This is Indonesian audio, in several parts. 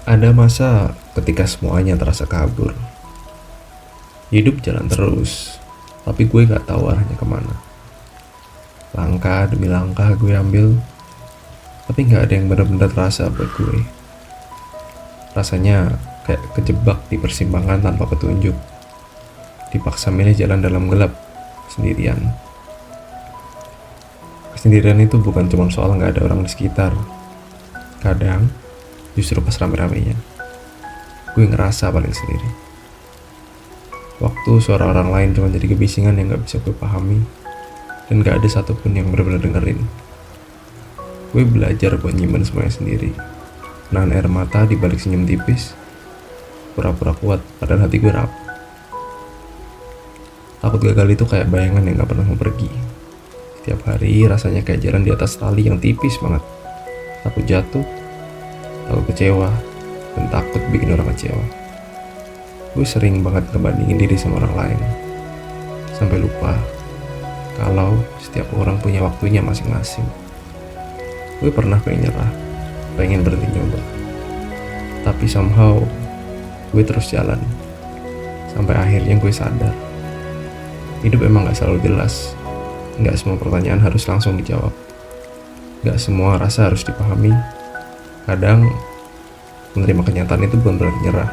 Ada masa ketika semuanya terasa kabur. Hidup jalan terus, tapi gue gak tahu arahnya kemana. Langkah demi langkah gue ambil, tapi gak ada yang benar-benar terasa buat gue. Rasanya kayak kejebak di persimpangan tanpa petunjuk. Dipaksa milih jalan dalam gelap, sendirian. Kesendirian itu bukan cuma soal gak ada orang di sekitar. Kadang, justru pas rame-ramenya, gue ngerasa paling sendiri. Waktu suara orang lain cuma jadi kebisingan yang gak bisa gue pahami, dan gak ada satupun yang benar-benar dengerin. Gue belajar buat nyimpen semuanya sendiri, nahan air mata di balik senyum tipis, pura-pura kuat padahal hati gue rapuh. Takut gagal itu kayak bayangan yang gak pernah mau pergi. Setiap hari rasanya kayak jalan di atas tali yang tipis banget. Takut jatuh, takut kecewa, dan takut bikin orang kecewa. Gue sering banget ngebandingin diri sama orang lain, sampai lupa kalau setiap orang punya waktunya masing-masing. Gue pernah pengen nyerah, pengen berhenti nyoba, tapi somehow gue terus jalan. Sampai akhirnya gue sadar, hidup emang gak selalu jelas. Gak semua pertanyaan harus langsung dijawab. Gak semua rasa harus dipahami. Kadang menerima kenyataan itu bukan berarti nyerah,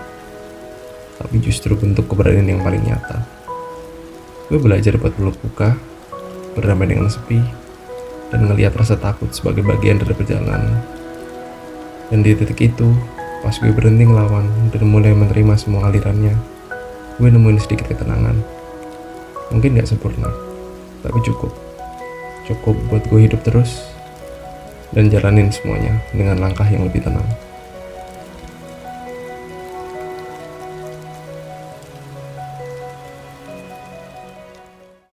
tapi justru bentuk keberadaan yang paling nyata. Gue belajar buat peluk buka, berdamai dengan sepi, dan ngelihat rasa takut sebagai bagian dari perjalanan. Dan di titik itu, pas gue berhenti ngelawan dan mulai menerima semua alirannya, gue nemuin sedikit ketenangan. Mungkin gak sempurna, tapi cukup. Cukup buat gue hidup terus dan jalanin semuanya dengan langkah yang lebih tenang.